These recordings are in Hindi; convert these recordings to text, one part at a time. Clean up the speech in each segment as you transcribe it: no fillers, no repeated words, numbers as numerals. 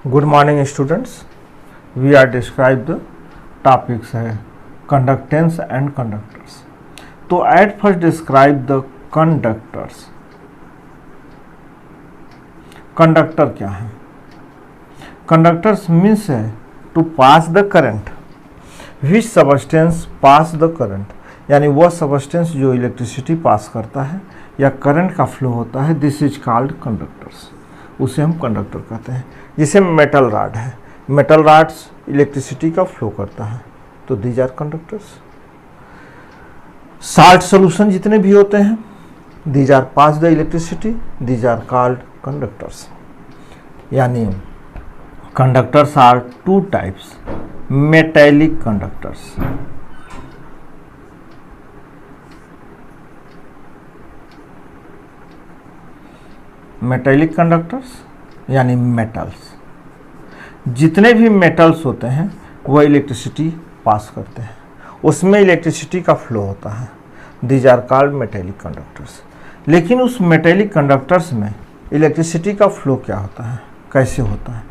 Good morning students. We are describe the topics है conductance and conductors. तो at first describe the conductors. Conductor क्या है? कंडक्टर्स मीन्स है to pass the current which substance pass the current, यानी वह सबस्टेंस जो इलेक्ट्रिसिटी पास करता है या करंट का फ्लो होता है, दिस इज कॉल्ड कंडक्टर्स, उसे हम कंडक्टर कहते हैं। जैसे मेटल रॉड है, मेटल रॉड्स इलेक्ट्रिसिटी का फ्लो करता है, तो these are conductors. Salt solution जितने भी होते हैं, these are pass the electricity, these are called conductors. यानी conductors are two types, metallic conductors, metallic conductors यानी मेटल्स, जितने भी मेटल्स होते हैं वह इलेक्ट्रिसिटी पास करते हैं, उसमें इलेक्ट्रिसिटी का फ्लो होता है, these are called metallic conductors. लेकिन उस मेटेलिक कंडक्टर्स में इलेक्ट्रिसिटी का फ्लो क्या होता है, कैसे होता है?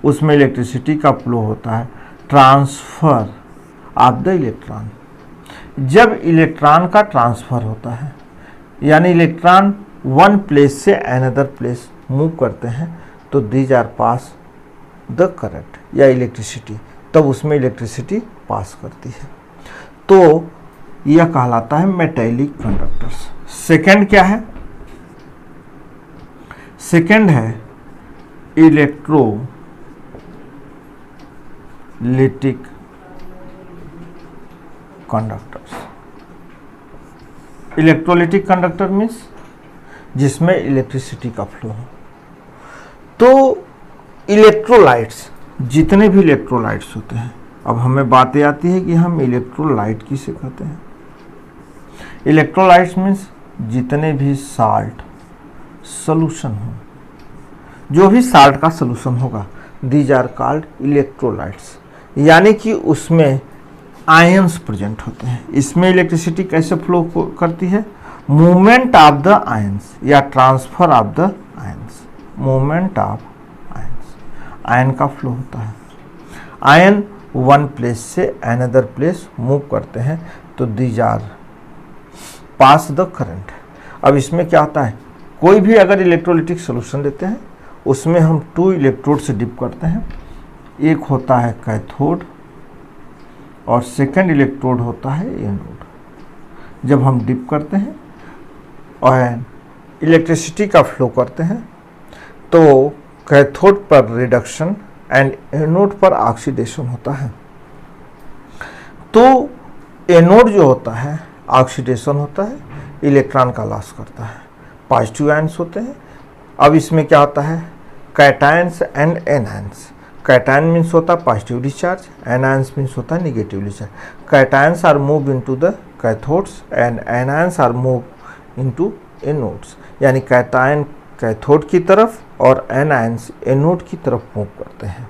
उसमें इलेक्ट्रिसिटी का फ्लो होता है ट्रांसफर ऑफ द इलेक्ट्रॉन। जब इलेक्ट्रॉन का ट्रांसफर होता है, यानी इलेक्ट्रॉन वन प्लेस से अनदर प्लेस मूव करते हैं, तो these are pass the current या इलेक्ट्रिसिटी, तब उसमें इलेक्ट्रिसिटी पास करती है, तो यह कहलाता है मेटेलिक कंडक्टर्स। सेकंड क्या है? सेकंड है electrolytic conductors. Electrolytic conductor means जिसमें इलेक्ट्रिसिटी का फ्लो हो। तो इलेक्ट्रोलाइट्स, जितने भी इलेक्ट्रोलाइट्स होते हैं, अब हमें बातें आती है कि हम इलेक्ट्रोलाइट किसे कहते हैं। इलेक्ट्रोलाइट्स मीन्स जितने भी साल्ट सॉल्यूशन हो, जो भी साल्ट का सॉल्यूशन होगा, दीज आर कॉल्ड इलेक्ट्रोलाइट्स, यानी कि उसमें आयंस प्रेजेंट होते हैं। इसमें इलेक्ट्रिसिटी कैसे फ्लो करती है? मूवमेंट ऑफ द आयंस या transfer of the ions, movement of ions, ion का फ्लो होता है। आयन वन प्लेस से अनदर प्लेस मूव करते हैं, तो these are pass the current. अब इसमें क्या होता है, कोई भी अगर इलेक्ट्रोलिटिक सॉल्यूशन देते हैं, उसमें हम टू इलेक्ट्रोड से डिप करते हैं, एक होता है कैथोड और सेकंड इलेक्ट्रोड होता है एनोड। जब हम डिप करते हैं और इलेक्ट्रिसिटी का फ्लो करते हैं, तो कैथोड पर रिडक्शन एंड एनोड पर ऑक्सीडेशन होता है। तो एनोड जो होता है ऑक्सीडेशन होता है, इलेक्ट्रॉन का लॉस करता है, पॉजिटिव आयंस होते हैं। अब इसमें क्या होता है, cations and anions. Cation means होता है पॉजिटिव डिस्चार्ज, एनायंस मीन्स होता है negative discharge. Cations are move into the cathodes and anions are move into anodes, यानी कैटायन कैथोड की तरफ और एनायंस एनोड की तरफ मूव करते हैं,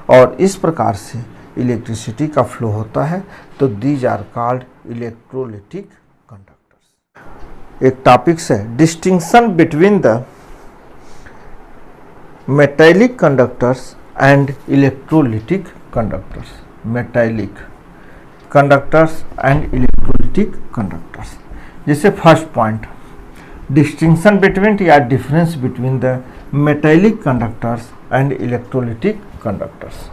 और इस प्रकार से इलेक्ट्रिसिटी का फ्लो होता है। तो these are called electrolytic conductors. एक टॉपिक्स है distinction between the metallic conductors and electrolytic conductors. Metallic conductors and electrolytic conductors. जैसे फर्स्ट पॉइंट, डिस्टिंक्शन बिटवीन या difference between the metallic conductors and electrolytic conductors.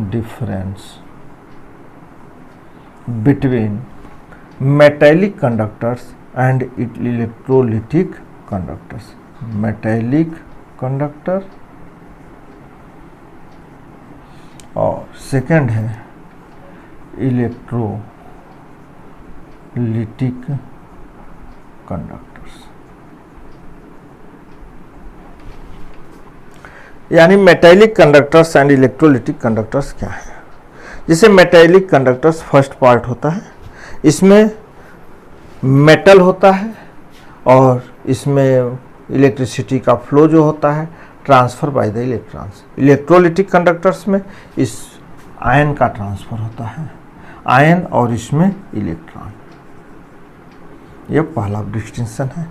Difference between metallic conductors and electrolytic conductors. Metallic conductor और सेकंड है इलेक्ट्रोलिटिक कंडक्टर्स। यानी metallic conductors and electrolytic conductors क्या है? जैसे मेटेलिक कंडक्टर्स फर्स्ट पार्ट होता है, इसमें मेटल होता है और इसमें इलेक्ट्रिसिटी का फ्लो जो होता है transfer by the electrons. Electrolytic conductors में इस आयन का ट्रांसफर होता है, आयन और इसमें इलेक्ट्रॉन। यह पहला डिस्टिंक्शन है।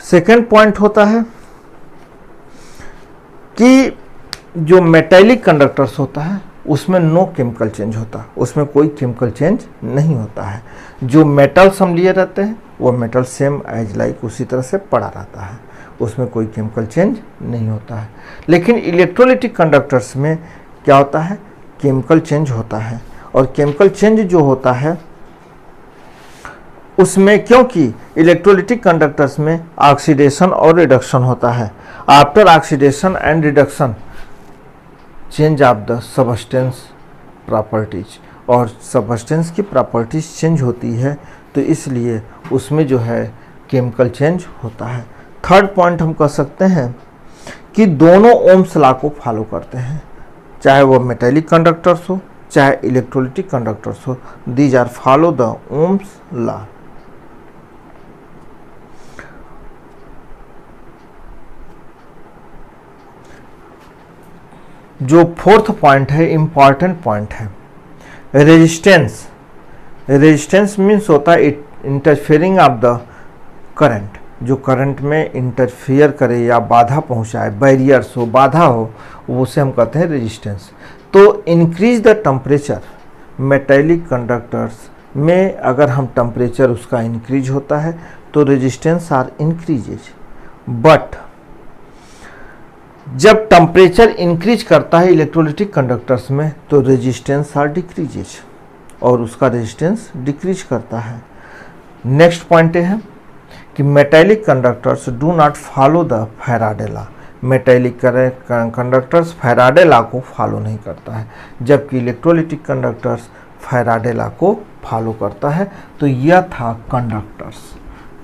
सेकेंड पॉइंट होता है कि जो मेटेलिक कंडक्टर्स होता है उसमें नो केमिकल चेंज होता, उसमें कोई केमिकल चेंज नहीं होता है। जो मेटल्स हम लिए रहते हैं वो मेटल सेम एज लाइक उसी तरह से पड़ा रहता है, उसमें कोई केमिकल चेंज नहीं होता है। लेकिन इलेक्ट्रोलाइटिक कंडक्टर्स में क्या होता है, केमिकल चेंज होता है। और केमिकल चेंज जो होता है उसमें, क्योंकि इलेक्ट्रोलाइटिक कंडक्टर्स में ऑक्सीडेशन और रिडक्शन होता है, after oxidation and reduction change of the substance properties, और सब्सटेंस की प्रॉपर्टीज चेंज होती है, तो इसलिए उसमें जो है केमिकल चेंज होता है। थर्ड पॉइंट हम कह सकते हैं कि दोनों ओम्स लॉ को फॉलो करते हैं, चाहे वो मेटेलिक कंडक्टर्स हो चाहे इलेक्ट्रोलाइटिक कंडक्टर्स हो, these are follow the Ohm's law. जो फोर्थ पॉइंट है, इंपॉर्टेंट पॉइंट है, रेजिस्टेंस। रेजिस्टेंस मीन्स होता है इंटरफेयरिंग ऑफ द करंट, जो करंट में इंटरफियर करे या बाधा पहुंचाए, बैरियर्स हो, बाधा हो, उसे हम कहते हैं रेजिस्टेंस। तो increase the temperature, metallic conductors में अगर हम टेम्परेचर उसका इंक्रीज होता है तो रेजिस्टेंस आर इंक्रीजेज, बट जब टेम्परेचर इंक्रीज करता है इलेक्ट्रोलाइटिक कंडक्टर्स में तो रेजिस्टेंस आर डिक्रीजेज, और उसका रेजिस्टेंस डिक्रीज करता है। नेक्स्ट पॉइंट है कि metallic conductors do not follow the Faraday law. Metallic conductors Faraday law को फॉलो नहीं करता है, जबकि इलेक्ट्रोलाइटिक कंडक्टर्स फैराडे लॉ को फॉलो करता है। तो यह था कंडक्टर्स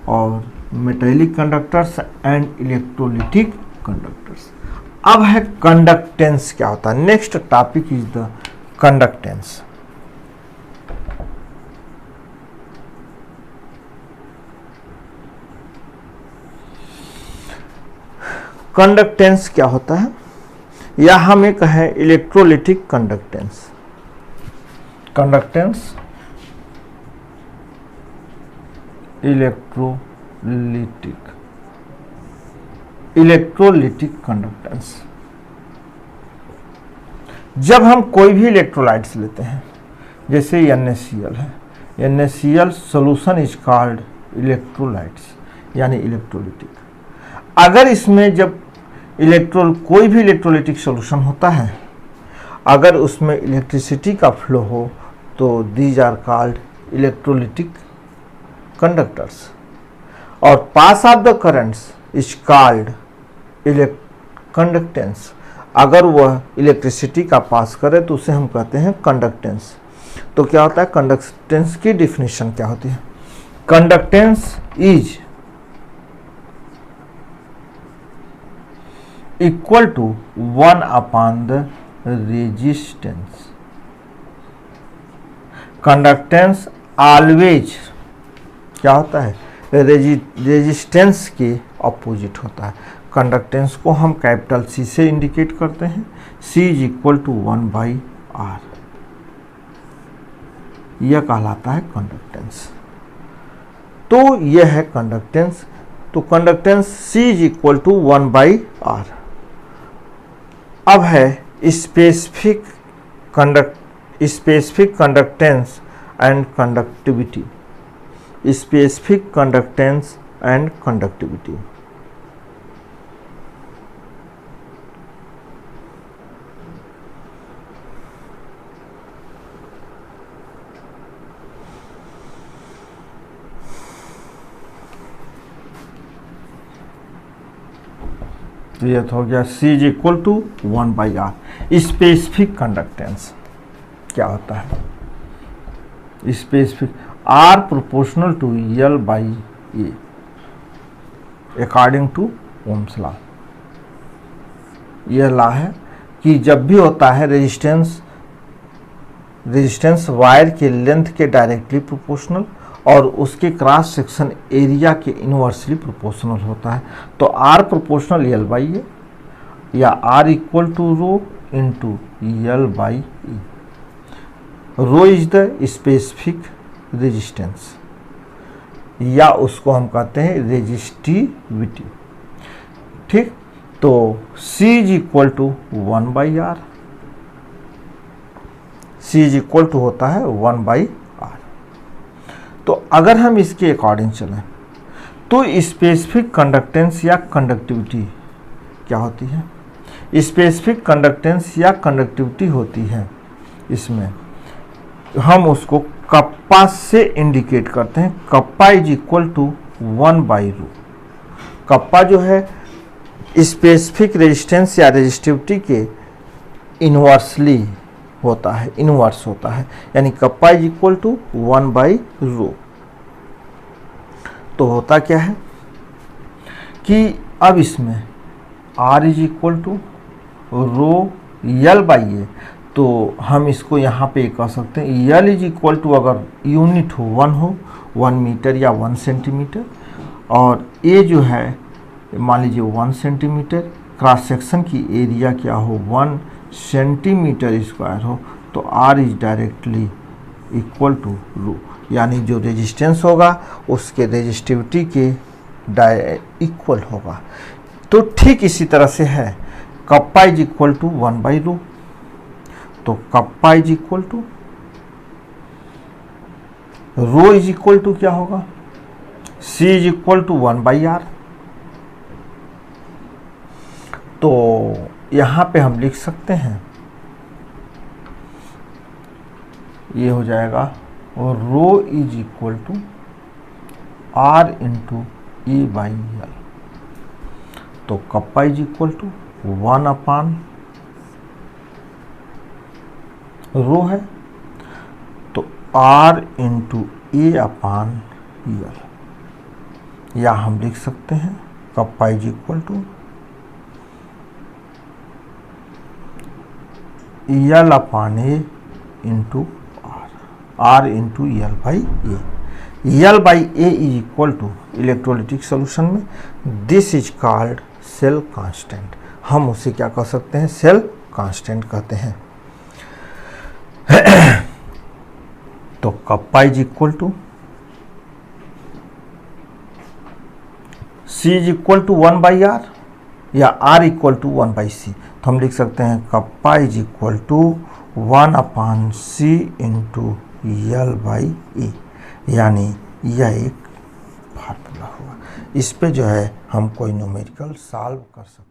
और metallic conductors and electrolytic conductors. अब है कंडक्टेंस क्या होता है। Next topic is the conductance. Conductance क्या होता है, या हम ये कहें electrolytic conductance. Conductance electrolytic conductance. जब हम कोई भी इलेक्ट्रोलाइट्स लेते हैं, जैसे NaCl है, NaCl solution is called electrolytes, यानी इलेक्ट्रोलाइटिक। अगर इसमें जब कोई भी इलेक्ट्रोलाइटिक सॉल्यूशन होता है, अगर उसमें इलेक्ट्रिसिटी का फ्लो हो तो these are called electrolytic conductors, और pass of the currents is called conductance. अगर वह इलेक्ट्रिसिटी का पास करे तो उसे हम कहते हैं कंडक्टेंस। तो क्या होता है, कंडक्टेंस की डिफिनीशन क्या होती है। Conductance is equal to 1 upon the resistance. Conductance always क्या होता है, रेजिस्टेंस के अपोजिट होता है। कंडक्टेंस को हम कैपिटल C से इंडिकेट करते हैं, C is equal to 1/R, यह कहलाता है कंडक्टेंस। तो यह है कंडक्टेंस। तो conductance C is equal to 1/R। अब है specific conductance and conductivity. Specific conductance and conductivity. तो यह हो गया C is equal to 1/R। Specific conductance क्या होता है, specific R proportional to L/A according to Ohm's law. यह लॉ है कि जब भी होता है रेजिस्टेंस वायर के लेंथ के डायरेक्टली प्रोपोर्शनल और उसके क्रॉस सेक्शन एरिया के इनवर्सली प्रोपोर्शनल होता है। तो R प्रोपोर्शनल L/A या R equal to rho into L/E। Rho is the specific resistance, या उसको हम कहते हैं रेजिस्टिविटी। ठीक, तो C is equal to 1/r, C is equal to होता है 1/r। तो अगर हम इसके अकॉर्डिंग चलें तो स्पेसिफिक कंडक्टेंस या कंडक्टिविटी क्या होती है? स्पेसिफिक कंडक्टेंस या कंडक्टिविटी होती है, इसमें हम उसको कप्पा से इंडिकेट करते हैं। कप्पा इज इक्वल टू 1/रो। कप्पा जो है स्पेसिफिक रेजिस्टेंस या रेजिस्टिविटी के इनवर्सली होता है, इनवर्स होता है, यानी कप्पा इज इक्वल टू 1/रो। तो होता क्या है कि अब इसमें R is equal to rho L/A, तो हम इसको यहाँ पे कह सकते हैं L इज इक्वल टू, अगर यूनिट हो 1 मीटर या 1 सेंटीमीटर, और A जो है मान लीजिए 1 सेंटीमीटर, क्रॉस सेक्शन की एरिया क्या हो 1 सेंटीमीटर स्क्वायर हो, तो R is directly equal to rho, यानी जो रेजिस्टेंस होगा उसके रेजिस्टिविटी के इक्वल होगा। तो ठीक इसी तरह से है, कप्पा इज इक्वल टू 1/रो, तो kappa is equal to rho is equal to क्या होगा? C is equal to 1/r। तो यहां पे हम लिख सकते हैं, ये हो जाएगा rho is equal to R into E/L। तो कप्पा इज इक्वल टू 1/रो है, तो R इंटू A/L, या हम लिख सकते हैं kappa is equal to L/A into R into L/A। L/A is equal to electrolytic solution में this is called cell constant. हम उसे क्या कह सकते हैं? सेल कांस्टेंट कहते हैं। तो kappa is equal to C is equal to 1/r या R इक्वल टू 1/C। तो हम लिख सकते हैं kappa is equal to 1/C into L/A, यानी यह एक फार्मूला हुआ। इस पे जो है हम कोई न्यूमेरिकल सॉल्व कर सकते हैं।